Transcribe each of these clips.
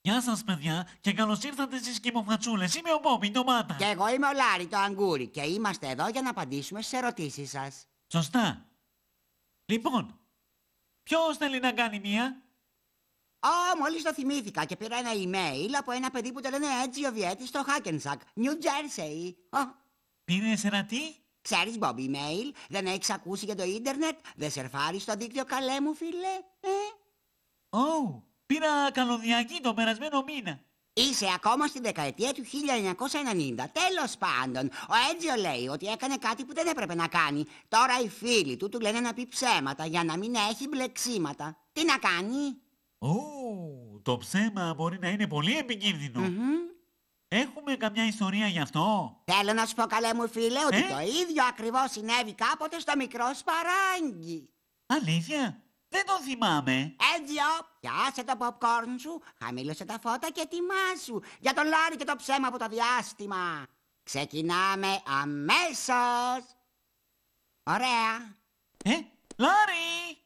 Γεια σας, παιδιά, και καλώς ήρθατε στις Κιμοφατσούλες. Είμαι ο Μπόμπι, ντομάτα. Και εγώ είμαι ο Λάρη, το αγγούρι, και είμαστε εδώ για να απαντήσουμε στις ερωτήσεις σας. Σωστά. Λοιπόν, ποιος θέλει να κάνει μία? Μόλις το θυμήθηκα και πήρα ένα email από ένα παιδί που το λένε Έτσιο Βιέτη στο Hackensack, New Jersey. Πήρες ένα τι? Ξέρεις, Μπόμπι, email, δεν έχεις ακούσει για το ίντερνετ, δεν σερφάρεις στο δίκτυο, καλέ μου φίλε. Πήρα καλωδιακή τον περασμένο μήνα. Είσαι ακόμα στη δεκαετία του 1990. Τέλος πάντων, ο Έτζιο λέει ότι έκανε κάτι που δεν έπρεπε να κάνει. Τώρα οι φίλοι του λένε να πει ψέματα για να μην έχει μπλεξίματα. Τι να κάνει? Το ψέμα μπορεί να είναι πολύ επικίνδυνο. Έχουμε καμιά ιστορία γι' αυτό? Θέλω να σου πω, καλέ μου φίλε, ότι το ίδιο ακριβώς συνέβη κάποτε στο μικρό Σπαράγγι. Αλήθεια? Δεν το θυμάμαι. Έτζιο, πιάσε το popcorn σου, χαμήλωσε τα φώτα και ετοιμάσου για τον Λάρη και το ψέμα από το διάστημα. Ξεκινάμε αμέσως. Ωραία. Λάρη!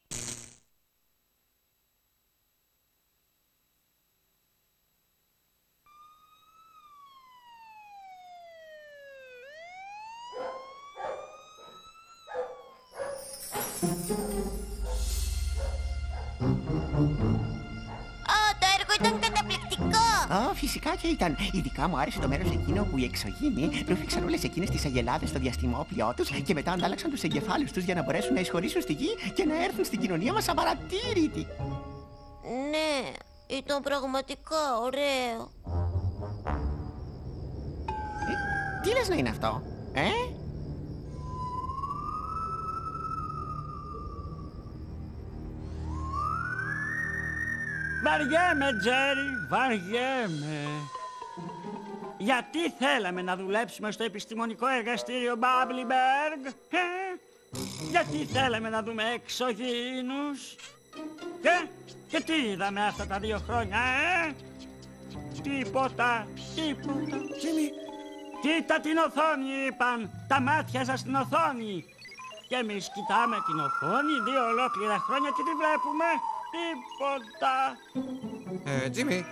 Το έργο ήταν καταπληκτικό. Φυσικά και ήταν. Ειδικά μου άρεσε το μέρος εκείνο που οι εξωγήινοι προφήξαν όλες εκείνες τις αγελάδες στο διαστημόπλοιό τους και μετά αντάλλαξαν τους εγκεφάλους τους για να μπορέσουν να εισχωρήσουν στη γη και να έρθουν στην κοινωνία μας απαρατήρητοι. Ναι, ήταν πραγματικά ωραίο. Τι λες να είναι αυτό, Βαριέμαι, Τζέρι, βαριέμαι. Γιατί θέλαμε να δουλέψουμε στο επιστημονικό εργαστήριο Μπάμπλιμπεργκ, Γιατί θέλαμε να δούμε εξωγήινους. Και τι είδαμε αυτά τα 2 χρόνια, Τίποτα. Τζίμι. Κοίτα την οθόνη, είπαν. Τα μάτια σας στην οθόνη. Και εμείς κοιτάμε την οθόνη 2 ολόκληρα χρόνια και τι βλέπουμε? Τίποτα. Τζίμι.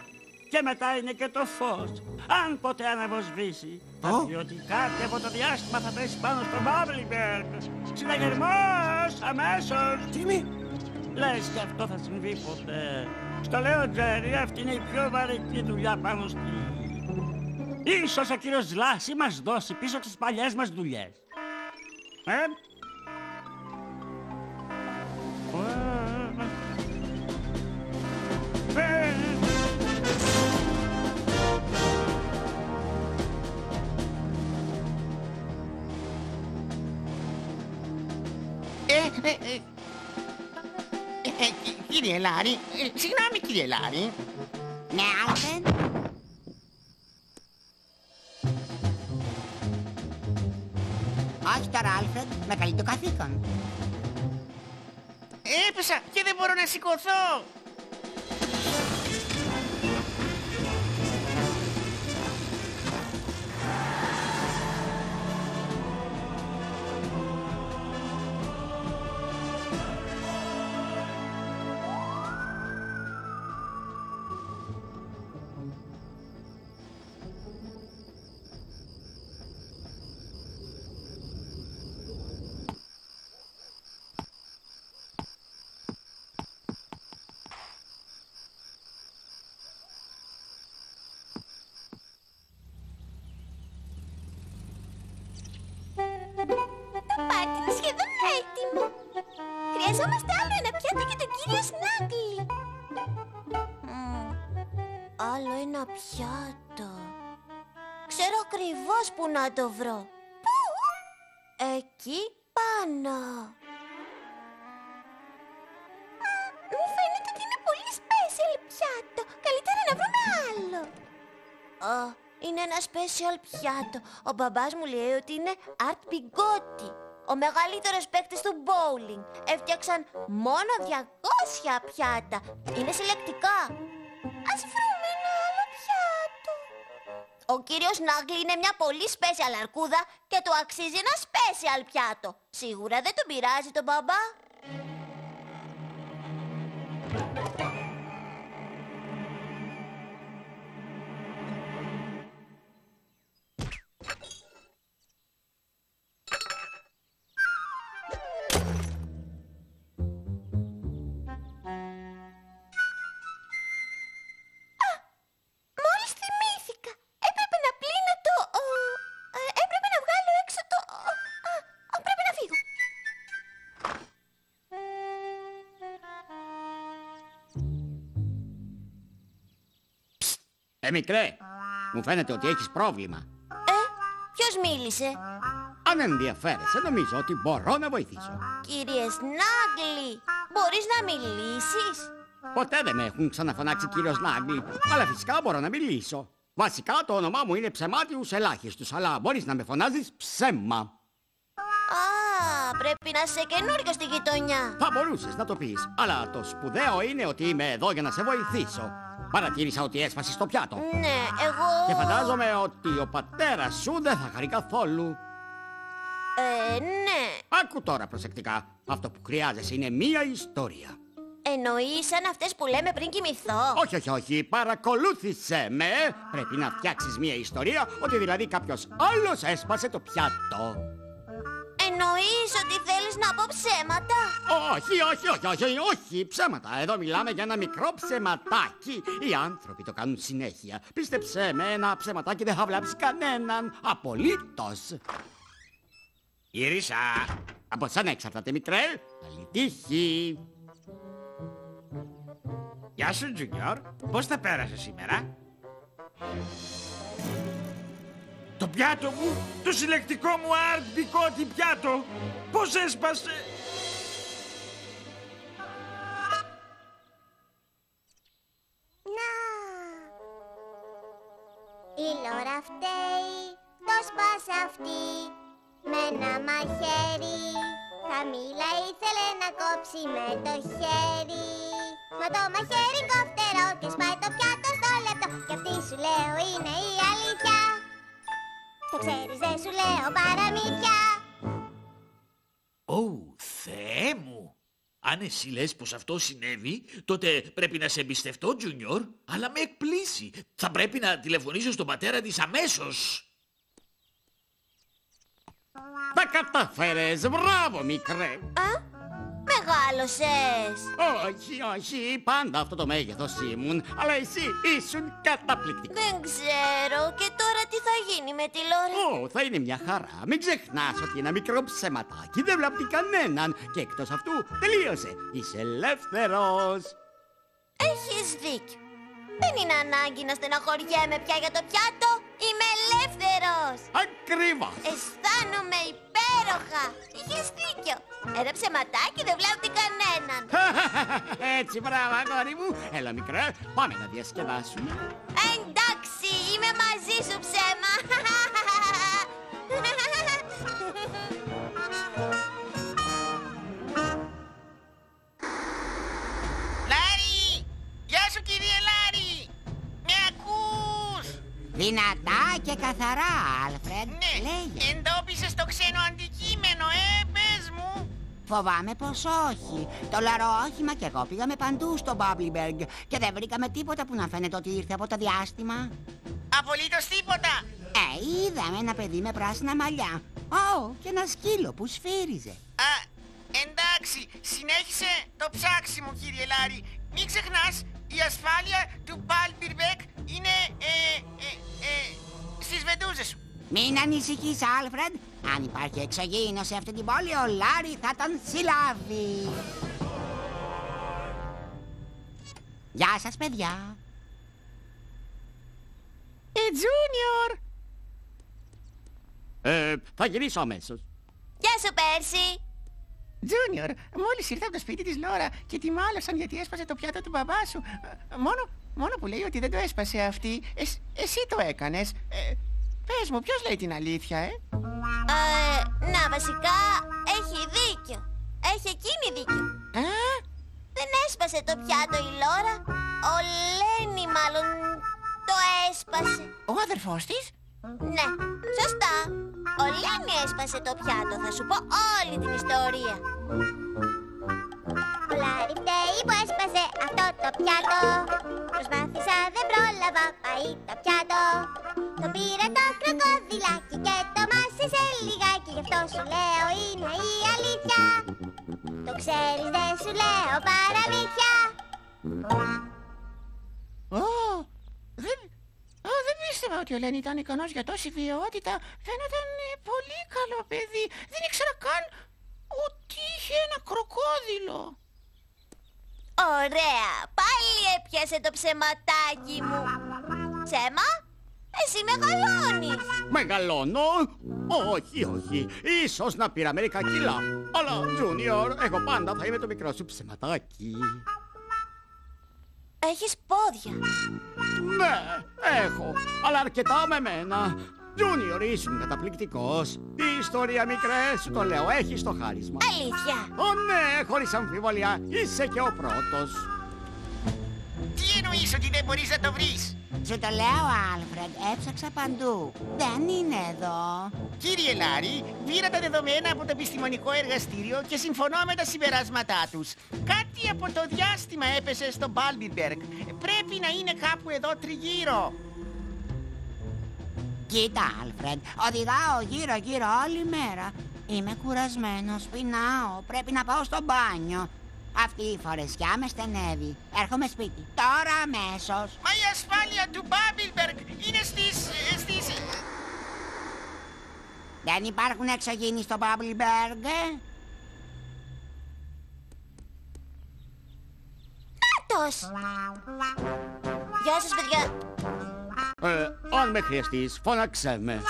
Και μετά είναι και το φως. Αν ποτέ αναβοσβήσει, θα πει ότι κάτι από το διάστημα θα πέσει πάνω στο Μπάμπλιμπεργκ. Συναγερμός, αμέσως. Τζίμι. Λες και αυτό θα συμβεί ποτέ? Στο λέω, Τζέρι, αυτή είναι η πιο βαρετή δουλειά πάνω στη γη. Ίσως ο κύριος Λάση μας δώσει πίσω τις παλιές μας δουλειές. Κύριε Λάρη, συγγνώμη κύριε Λάρη. Ναι, Άλφρεντ. Όχι τώρα, Άλφρεντ, με καλεί το καθήκον. Έπεσα και δεν μπορώ να σηκωθώ. Το πάρτι είναι σχεδόν έτοιμο. Χρειαζόμαστε άλλο ένα πιάτο για τον κύριο Σνάγκλι. Άλλο ένα πιάτο. Ξέρω ακριβώς που να το βρω. Πού? Εκεί πάνω. Μου φαίνεται ότι είναι πολύ special πιάτο. Καλύτερα να βρούμε άλλο. Είναι ένα special πιάτο. Ο μπαμπάς μου λέει ότι είναι Art Bigotti, ο μεγαλύτερος παίκτης του bowling. Έφτιαξαν μόνο 200 πιάτα. Είναι συλλεκτικά. Ας βρούμε ένα άλλο πιάτο. Ο κύριος Νάγκλι είναι μια πολύ special αρκούδα και του αξίζει ένα special πιάτο. Σίγουρα δεν τον πειράζει τον μπαμπά. Μικρέ, μου φαίνεται ότι έχεις πρόβλημα. Ποιος μίλησε? Αν ενδιαφέρεσαι, νομίζω ότι μπορώ να βοηθήσω. Κύριε Σνάγκλι, μπορείς να μιλήσεις? Ποτέ δεν με έχουν ξαναφωνάξει κύριος Νάγκλι, αλλά φυσικά μπορώ να μιλήσω. Βασικά το όνομά μου είναι Ψεμάτιους Ελάχιστους, αλλά μπορείς να με φωνάζεις Ψέμα. Α, πρέπει να είσαι καινούριο στη γειτονιά. Θα μπορούσες να το πεις, αλλά το σπουδαίο είναι ότι είμαι εδώ για να σε βοηθήσω. Παρατήρησα ότι έσπασες το πιάτο. Ναι, εγώ... Και φαντάζομαι ότι ο πατέρας σου δεν θα χαρεί καθόλου. Ναι. Άκου τώρα προσεκτικά. Αυτό που χρειάζεσαι είναι μία ιστορία. Εννοείς σαν αυτές που λέμε πριν κοιμηθώ? Όχι, παρακολούθησέ με. Πρέπει να φτιάξεις μία ιστορία ότι δηλαδή κάποιος άλλος έσπασε το πιάτο. Εννοείς ότι θέλεις να πω ψέματα? Όχι, ψέματα. Εδώ μιλάμε για ένα μικρό ψεματάκι. Οι άνθρωποι το κάνουν συνέχεια. Πίστεψέ με, ένα ψεματάκι δεν θα βλάψει κανέναν. Απολύτως. Γύρισα. Από σένα εξαρτάται, μικρέ. Καλή τύχη. Γεια σου, Τζουνιόρ. Πώς τα πέρασες σήμερα? Το πιάτο μου, το συλλεκτικό μου Art Picotti πιάτο, πώς έσπασε? Να! Η Λόρα φταίει, το σπάσε αυτή με ένα μαχαίρι. Χαμήλα ήθελε να κόψει με το χέρι. Μα το μαχαίρι κοφτερό και σπάει το πιάτο στο λεπτό. Κι αυτή σου λέω είναι η αλήθεια. Το ξέρεις, δεν σου λέω παραμύθια. Θεέ μου! Αν εσύ λες πως αυτό συνέβη, τότε πρέπει να σε εμπιστευτώ, Τζούνιορ, αλλά με εκπλήσει. Θα πρέπει να τηλεφωνήσω στον πατέρα της αμέσως. Τα κατάφερες, μπράβο, μικρέ. Μεγάλωσες. Όχι, πάντα αυτό το μέγεθος ήμουν, αλλά εσύ ήσουν καταπληκτικό. Δεν ξέρω. Και τώρα τι θα γίνει με τη Λόρα? Θα είναι μια χαρά. Μην ξεχνάς ότι ένα μικρό ψεματάκι δεν βλάπτει κανέναν. Και εκτός αυτού τελείωσε. Είσαι ελεύθερος. Έχεις δίκιο. Δεν είναι ανάγκη να στεναχωριέμαι πια για το πιάτο. Είμαι ελεύθερος. Ακριβώς. Αισθάνομαι υπέροχα. Είχες δίκιο. Ένα ψεματάκι δεν βλάπτει κανέναν. Έτσι, μπράβο, αγόρι μου. Έλα, μικρέ, πάμε να διασκεδάσουμε. Εντάξει, είμαι μαζί σου, ψέμα. Λάρη! Γεια σου, κύριε Λάρη! Με ακούς? Δυνατά και καθαρά, Άλφρεντ. Ναι, Λέγε. εντόπισες το ξένο αντικείμενο, πες μου. Φοβάμαι πως όχι. Το λαρό όχημα και εγώ πήγαμε παντού στο Μπάμπλιμπεργκ και δεν βρήκαμε τίποτα που να φαίνεται ότι ήρθε από το διάστημα. Απολύτως τίποτα. Είδαμε ένα παιδί με πράσινα μαλλιά. Και ένα σκύλο που σφύριζε. Εντάξει, συνέχισε το ψάξιμο, κύριε Λάρη. Μην ξεχνάς, η ασφάλεια του Μπάμπλιμπεργκ είναι στις βεντούζες σου. Μην ανησυχείς, Άλφρεντ. Αν υπάρχει εξωγήινο σε αυτή την πόλη, ο Λάρη θα τον συλλάβει. Γεια σας, παιδιά. Τζούνιορ. Θα γυρίσω αμέσως. Γεια σου, Πέρση. Τζούνιορ, μόλις ήρθα από το σπίτι της Λόρα και τη μάλωσαν γιατί έσπασε το πιάτο του μπαμπά σου. Μόνο που λέει ότι δεν το έσπασε αυτή. Εσύ το έκανες. Πες μου, ποιος λέει την αλήθεια, Να, βασικά έχει δίκιο. Έχει εκείνη δίκιο. Δεν έσπασε το πιάτο η Λόρα. Ο Λένι μάλλον το έσπασε. Ο αδερφός της? Ναι, σωστά. Ο Λένι έσπασε το πιάτο. Θα σου πω όλη την ιστορία. Ο Λάρη φταίει που έσπασε αυτό το πιάτο. Προσπάθησα, δεν πρόλαβα, πάει το πιάτο. Το πήρε το κροκοδιλάκι και το μάσησε λιγάκι. Γι' αυτό σου λέω είναι η αλήθεια. Το ξέρεις, δεν σου λέω παραμύθια. Δεν πίστευα ότι ο Λένι ήταν ικανός για τόση βιαιότητα. Φαίνονταν πολύ καλό παιδί. Δεν ήξερα καν ότι είχε ένα κροκόδιλο. Ωραία, πάλι έπιασε το ψεματάκι μου. Ψέμα, εσύ μεγαλώνεις. Μεγαλώνω? Όχι. Ίσως να πήρα μερικά κιλά. Αλλά, Junior, εγώ πάντα θα είμαι το μικρό σου ψεματάκι. Έχεις πόδια. Ναι, έχω, αλλά αρκετά με μένα. Junior, ήσουν καταπληκτικός. Η ιστορία μικρέ, σου το λέω, έχεις το χάρισμα. Αλήθεια. Ναι, χωρίς αμφιβολία, είσαι και ο πρώτος. Τι εννοείς ότι δεν μπορείς να το βρεις? Σου το λέω, Άλφρεντ, έψαξα παντού. Δεν είναι εδώ. Κύριε Λάρι, πήρα τα δεδομένα από το επιστημονικό εργαστήριο και συμφωνώ με τα συμπεράσματά τους. Κάτι από το διάστημα έπεσε στο Μπάλμπιμπεργκ. Πρέπει να είναι κάπου εδώ τριγύρω. Κοίτα, Άλφρεντ, οδηγάω γύρω-γύρω όλη μέρα. Είμαι κουρασμένος, πεινάω, πρέπει να πάω στο μπάνιο. Αυτή η φορεσιά με στενεύει. Έρχομαι σπίτι, τώρα αμέσως. Μα η ασφάλεια του Μπάλμπιμπεργκ είναι στις... Δεν υπάρχουν εξωγήινοι στο Μπάμπλιμπεργκ. Νάτος. Γεια σας, παιδιά. Αν με χρειαστείς, φώναξέ με.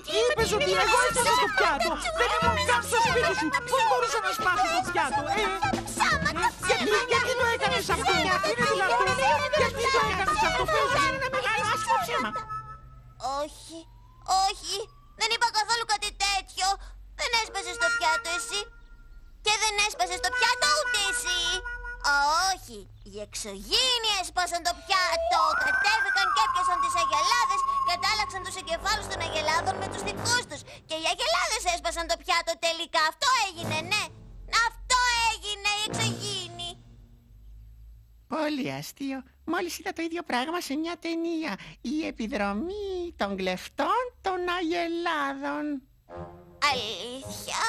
Τι είπες ότι εγώ έσπασα το πιάτο? Δεν ήμουν καν στο σπίτι σου. Πώς μπορούσα να σπάσω το πιάτο, Γιατί το έκανες αυτό? Είναι δυνατόν? Γιατί το έκανες αυτό? Πες μου, είναι ένα μεγάλο άσχημο ψέμα. Όχι, δεν είπα καθόλου κάτι τέτοιο. Δεν έσπασες το πιάτο εσύ. Και δεν έσπασες το πιάτο ούτε εσύ. Όχι, οι εξωγήινοι έσπασαν το πιάτο. Κατέβηκαν και έπιασαν τις αγελάδες και αντάλλαξαν τους εγκεφάλους των αγελάδων με τους δικούς τους. Και οι αγελάδες έσπασαν το πιάτο τελικά. Αυτό έγινε, ναι. Αυτό έγινε, οι εξωγήινοι. Πολύ αστείο. Μόλις είδα το ίδιο πράγμα σε μια ταινία. Η επιδρομή των κλεφτών των αγελάδων. Αλήθεια?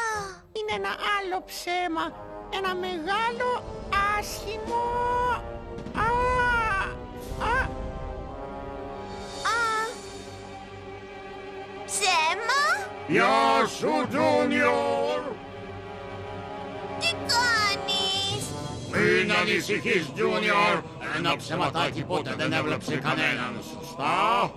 Είναι ένα άλλο ψέμα. Ένα μεγάλο άσχημο... Ψέμα? Γεια σου, Junior! Τι κάνεις? Μην ανησυχείς, Junior. Ένα ψεματάκι ποτέ δεν έβλεψε κανέναν, σωστά?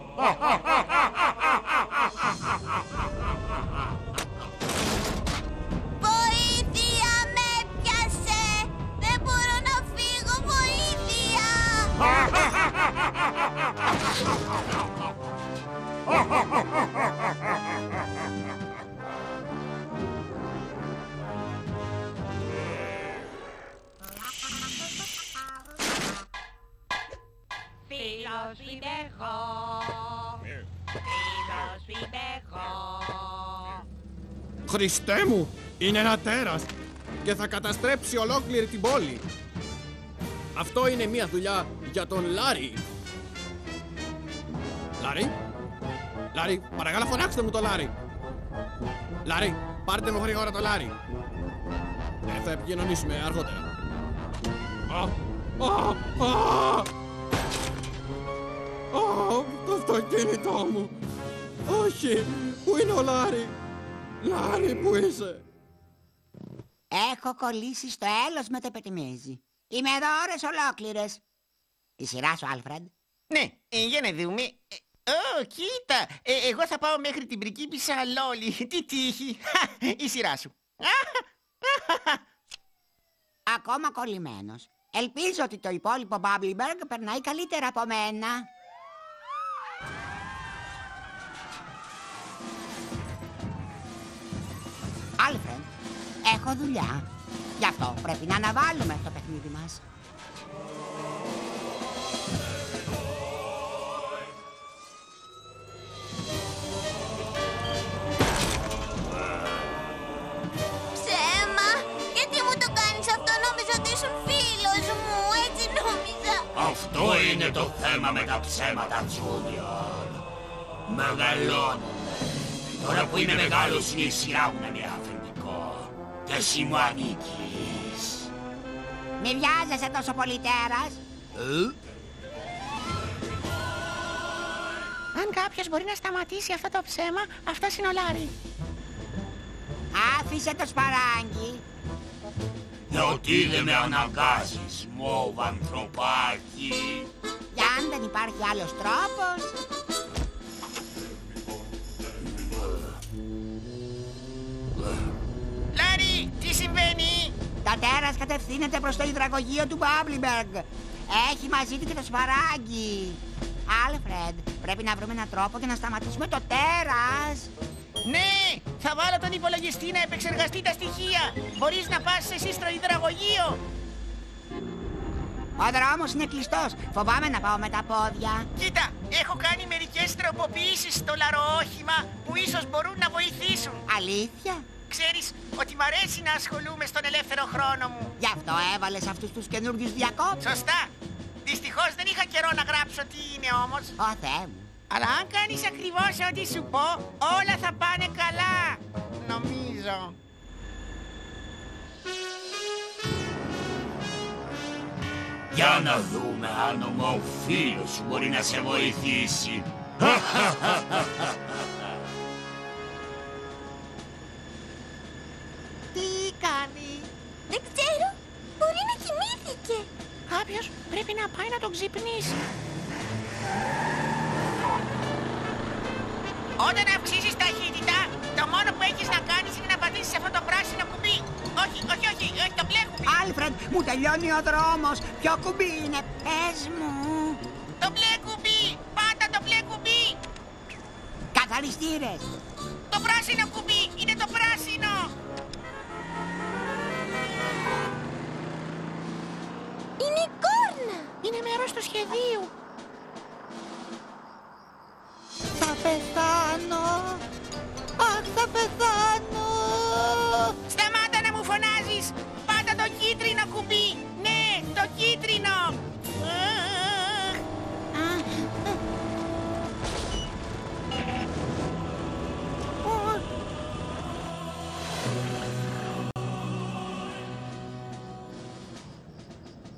Βοήθεια, με πιάσε! Δεν μπορώ να φύγω, βοήθεια! Φίλος είμαι εγώ. Φίλος είμαι εγώ. Χριστέ μου, είναι ένα τέρας και θα καταστρέψει ολόκληρη την πόλη. Αυτό είναι μια δουλειά για τον Λάρι. Λάρι, παρακαλώ φωνάξτε μου το Λάρι. Λάρι, πάρτε μου γρήγορα το Λάρι. Θα επικοινωνήσουμε αργότερα. Το αυτοκίνητό μου. Όχι, πού είναι ο Λάρι? Λάρι, πού είσαι? Έχω κολλήσει στο έλος με το πετιμέζι. Είμαι εδώ ώρες ολόκληρες. Η σειρά σου, Άλφρεντ. Ναι, για να δούμε. Κοίτα, εγώ θα πάω μέχρι την πριγκίπισσα Λόλι. Τι τύχη. Η σειρά σου. Ακόμα κολλημένος. Ελπίζω ότι το υπόλοιπο Μπάμπλιμπεργκ περνάει καλύτερα από μένα. Άλφρεντ, έχω δουλειά. Γι' αυτό πρέπει να αναβάλουμε το παιχνίδι μας. Ψέμα! Γιατί μου το κάνεις αυτό? Νόμιζα ότι ήσουν φίλος μου. Έτσι νόμιζα. Αυτό είναι το θέμα με τα ψέματα, Junior. Μεγαλώνουμε. Τώρα που είμαι μεγάλος είναι η σειρά μου να είναι αφεντικό. Και εσύ μου ανήκεις. Μη βιάζεσαι τόσο πολύ, τέρας. Αν κάποιος μπορεί να σταματήσει αυτό το ψέμα, αυτός είναι ο Λάρι. Άφησε το σπαράγγι. Γιατί δεν με αναγκάζεις, μόβ ανθρωπάκι? Κι αν δεν υπάρχει άλλος τρόπος? Λάρι, τι συμβαίνει? Το τέρας κατευθύνεται προς το υδραγωγείο του Μπάμπλιμπεργκ. Έχει μαζί του και το σπαράγγι. Άλφρεντ, πρέπει να βρούμε έναν τρόπο για να σταματήσουμε το τέρας. Ναι, θα βάλω τον υπολογιστή να επεξεργαστεί τα στοιχεία. Μπορείς να πας εσύ στο υδραγωγείο. Ο δρόμος είναι κλειστός. Φοβάμαι να πάω με τα πόδια. Κοίτα, έχω κάνει μερικές τροποποιήσεις στο λαροόχημα που ίσως μπορούν να βοηθήσουν. Αλήθεια? Ξέρεις ότι μ' αρέσει να ασχολούμαι στον ελεύθερο χρόνο μου. Γι' αυτό έβαλες αυτούς τους καινούργιους διακόπτες. Σωστά. Δυστυχώς δεν είχα καιρό να γράψω τι είναι όμως. Ω Θεέ μου. Αλλά αν κάνεις ακριβώς ό,τι σου πω, όλα θα πάνε καλά. Νομίζω. Για να δούμε αν ο φίλος σου μπορεί να σε βοηθήσει. Τι κάνει? Δεν ξέρω. Μπορεί να κοιμήθηκε. Κάποιος πρέπει να πάει να τον ξυπνήσει. Όταν αυξήσεις ταχύτητα, το μόνο που έχεις να κάνεις είναι να πατήσεις αυτό το πράσινο κουμπί. Όχι, το μπλε κουμπί. Άλφρεντ, μου τελειώνει ο δρόμος. Ποιο κουμπί είναι, πες μου? Το μπλε κουμπί. Πάτα το μπλε κουμπί. Καθαριστήρες. Το πράσινο κουμπί. Είναι το πράσινο. Είναι η κόρνα. Είναι μέρος του σχεδίου. Θα πεθάνω. Αχ, θα πεθάνω. Σταμάτα να μου φωνάζεις. Πάτα το κίτρινο κουμπί. Ναι, το κίτρινο.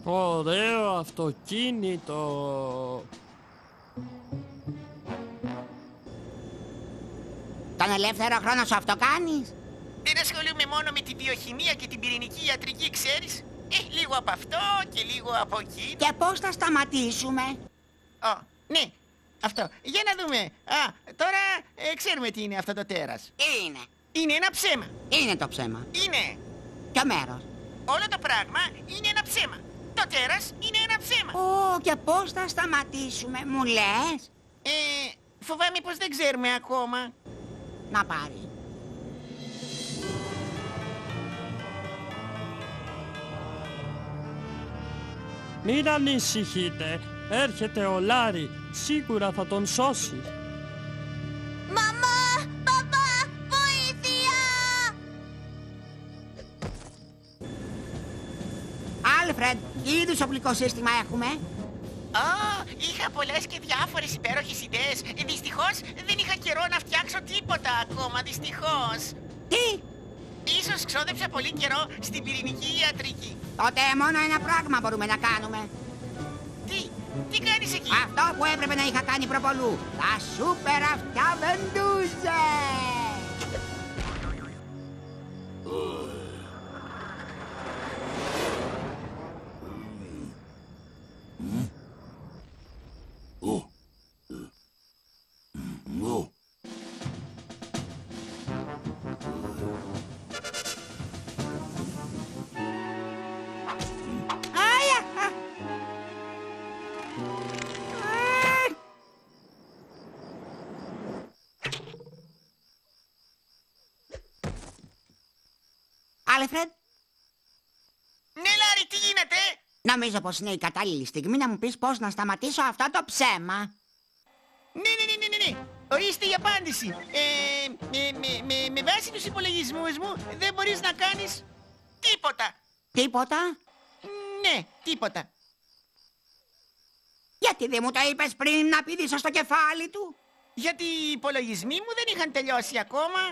Ωραίο αυτοκίνητο. Τον ελεύθερο χρόνο σου αυτό κάνεις? Δεν ασχολούμαι μόνο με την βιοχημία και την πυρηνική ιατρική, ξέρεις. Λίγο από αυτό και λίγο από εκεί. Και πώς θα σταματήσουμε? Ναι, αυτό. Για να δούμε. Τώρα ξέρουμε τι είναι αυτό το τέρας. Είναι. Είναι ένα ψέμα. Είναι το ψέμα. Είναι. Ποιο μέρος? Όλο το πράγμα είναι ένα ψέμα. Το τέρας είναι ένα ψέμα. Ω, και πώς θα σταματήσουμε, μου λες? Φοβάμαι πως δεν ξέρουμε ακόμα. Να πάρει. Μην ανησυχείτε. Έρχεται ο Λάρι. Σίγουρα θα τον σώσει. Μαμά, παπά, βοήθεια! Άλφρεντ, τι είδους οπλικό σύστημα έχουμε? Είχα πολλές και διάφορες υπέροχες ιδέες. Δυστυχώς δεν είχα καιρό να φτιάξω τίποτα ακόμα, δυστυχώς. Τι? Ίσως ξόδεψα πολύ καιρό στην πυρηνική ιατρική. Τότε μόνο ένα πράγμα μπορούμε να κάνουμε. Τι κάνεις εκεί? Αυτό που έπρεπε να είχα κάνει προπολού. Τα σούπερ αυτιά βεντούζες. Άλφρεντ, Ναι, Λάρι, τι γίνεται? νομίζω πως είναι η κατάλληλη στιγμή να μου πεις πώς να σταματήσω αυτό το ψέμα. Ναι. Ορίστε η απάντηση. Με βάση τους υπολογισμούς μου δεν μπορείς να κάνεις τίποτα. Τίποτα? Ναι, τίποτα. Γιατί δεν μου το είπες πριν να πηδήσω στο κεφάλι του? Γιατί οι υπολογισμοί μου δεν είχαν τελειώσει ακόμα.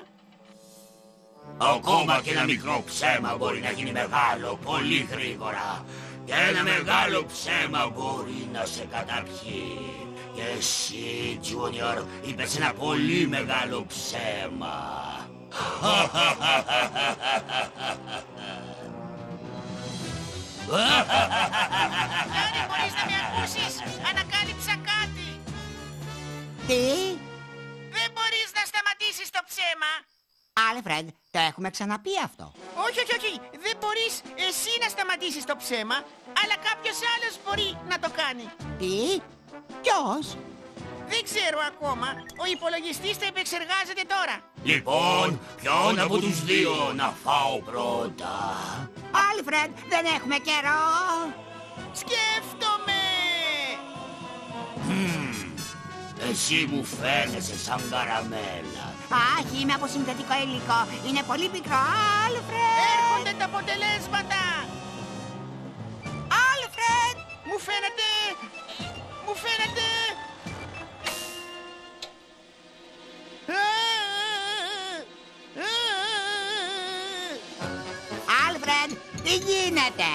Ακόμα και ένα μικρό ψέμα μπορεί να γίνει μεγάλο πολύ γρήγορα. Και ένα μεγάλο ψέμα μπορεί να σε καταπιεί. Και εσύ, Junior, είπες ένα πολύ μεγάλο ψέμα. Λάρι, μπορείς να με ακούσεις? Ανακάλυψα κάτι. Τι? Δεν μπορείς να σταματήσεις το ψέμα. Άλφρεντ, το έχουμε ξαναπεί αυτό. Όχι, όχι, όχι. Δεν μπορείς εσύ να σταματήσεις το ψέμα, αλλά κάποιος άλλος μπορεί να το κάνει. Τι? Ποιος? Δεν ξέρω ακόμα. Ο υπολογιστής το επεξεργάζεται τώρα. Λοιπόν, ποιον από τους δύο να φάω πρώτα? Άλφρεντ, δεν έχουμε καιρό. Σκέφτομαι. Εσύ μου φαίνεσαι σαν καραμέλα. Αχ, είμαι από συνθετικό υλικό. Είναι πολύ πικρό. Άλφρεντ! Έρχονται τα αποτελέσματα. Άλφρεντ! Μου φαίνεται... Μου φαίνεται... Άλφρεντ, τι γίνεται?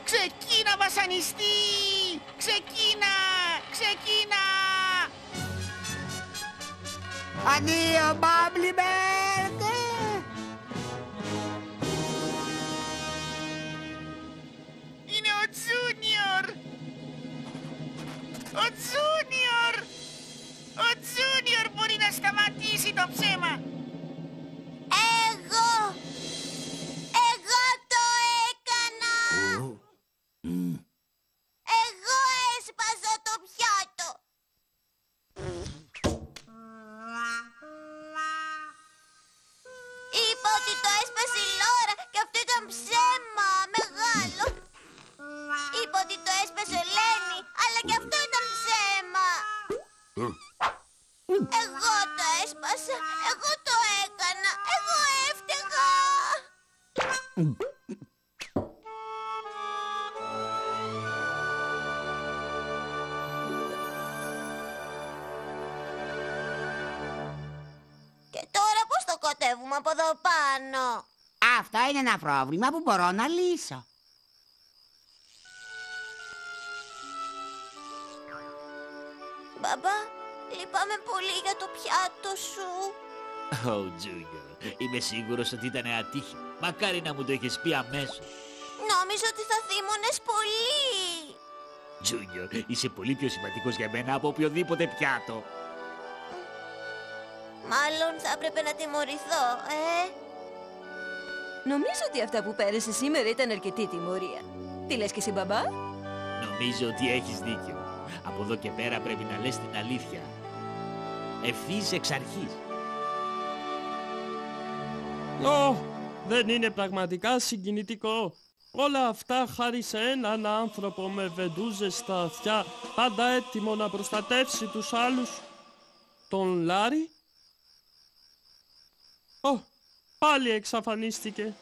Ξεκίνα, βασανιστή! Ξεκίνα! Ξεκίνα! Αντίο, Μπάμπλιμπεργκ! Είναι ο Τζούνιορ! Ο Τζούνιορ! Ο Τζούνιορ μπορεί να σταματήσει το ψέμα! Εγώ το έκανα! Εγώ έσπασα το πιάτο! Είπα ότι το έσπασε η Λόρα και αυτό ήταν ψέμα μεγάλο. Είπα ότι το έσπασε ο Λένι, αλλά και αυτό ήταν ψέμα. Εγώ το έσπασα, εγώ το έκανα, εγώ έφταιγα. Και τώρα πώς το κοτεύουμε από εδώ πάνω? Αυτό είναι ένα πρόβλημα που μπορώ να λύσω. Μπαμπά, λυπάμαι πολύ για το πιάτο σου. Ω, Τζούνιορ, είμαι σίγουρος ότι ήταν ατύχημα. Μακάρι να μου το είχες πει αμέσως. Νόμιζα ότι θα θύμωνες πολύ. Τζούνιορ, είσαι πολύ πιο σημαντικός για μένα από οποιοδήποτε πιάτο. Μάλλον θα έπρεπε να τιμωρηθώ, Νομίζω ότι αυτά που πέρασε σήμερα ήταν αρκετή τιμωρία. Τι λες και εσύ, μπαμπά? Νομίζω ότι έχεις δίκιο. Από εδώ και πέρα πρέπει να λες την αλήθεια. Ευθύς εξ αρχής. Δεν είναι πραγματικά συγκινητικό. Όλα αυτά χάρη σε έναν άνθρωπο με βεντούζες στα αυτιά, πάντα έτοιμο να προστατεύσει τους άλλους. Τον Λάρι? Πάλι εξαφανίστηκε.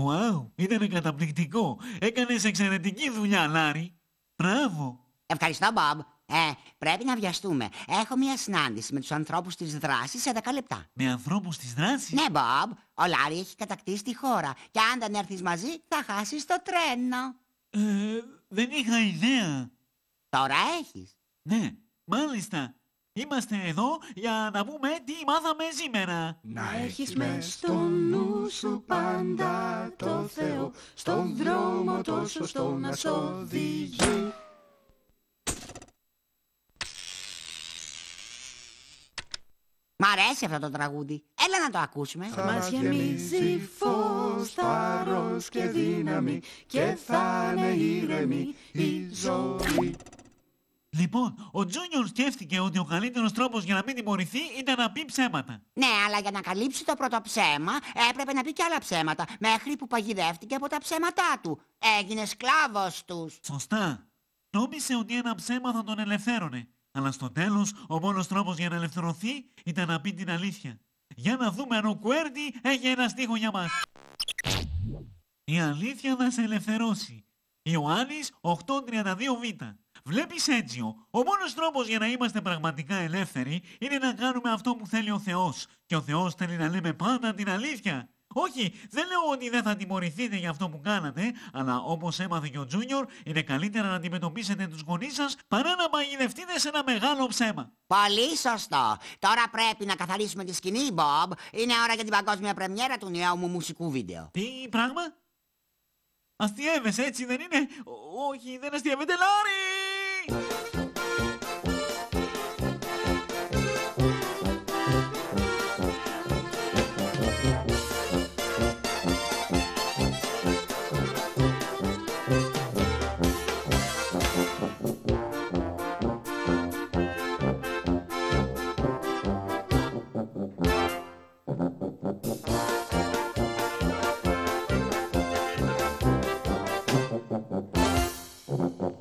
Wow, ήταν καταπληκτικό. Έκανες εξαιρετική δουλειά, Λάρι. Μπράβο. Ευχαριστώ, Μπομπ. Πρέπει να βιαστούμε. Έχω μια συνάντηση με τους ανθρώπους της δράσης σε 10 λεπτά. Με ανθρώπους της δράσης? Ναι, Μπομπ. Ο Λάρι έχει κατακτήσει τη χώρα. Και αν δεν έρθεις μαζί, θα χάσεις το τρένο. Δεν είχα ιδέα. Τώρα έχεις. Ναι, μάλιστα. Είμαστε εδώ για να πούμε τι μάθαμε σήμερα. Να έχεις μες στο νου σου πάντα το Θεό, στον δρόμο το σωστό να σ' οδηγεί. Μ' αρέσει αυτό το τραγούδι. Έλα να το ακούσουμε. Θα μας γεμίζει φως, θάρρος και δύναμη και θα είναι ήρεμη η ζωή. Λοιπόν, ο Τζούνιορ σκέφτηκε ότι ο καλύτερος τρόπος για να μην τιμωρηθεί ήταν να πει ψέματα. Ναι, αλλά για να καλύψει το πρώτο ψέμα έπρεπε να πει και άλλα ψέματα, μέχρι που παγιδεύτηκε από τα ψέματά του. Έγινε σκλάβος τους. Σωστά. Νόμισε ότι ένα ψέμα θα τον ελευθέρωνε. Αλλά στο τέλος, ο μόνος τρόπος για να ελευθερωθεί ήταν να πει την αλήθεια. Για να δούμε αν ο Κουέρντι έχει ένα στίχο για μας. Η αλήθεια θα σε ελευθερώσει. Ιωάννης 8:32β. Βλέπεις, Έτζιο, ο μόνος τρόπος για να είμαστε πραγματικά ελεύθεροι είναι να κάνουμε αυτό που θέλει ο Θεός. Και ο Θεός θέλει να λέμε πάντα την αλήθεια. Όχι, δεν λέω ότι δεν θα τιμωρηθείτε για αυτό που κάνατε, αλλά όπως έμαθε και ο Τζούνιορ, είναι καλύτερα να αντιμετωπίσετε τους γονείς σας παρά να παγιδευτείτε σε ένα μεγάλο ψέμα. Πολύ σωστό. Τώρα πρέπει να καθαρίσουμε τη σκηνή, Μπομπ. Είναι ώρα για την παγκόσμια πρεμιέρα του νέου μου μουσικού βίντεο. Τι πράγμα? Αστιεύεσαι, έτσι δεν είναι? Όχι, δεν αστιεύεται, Λάρι! Thank you.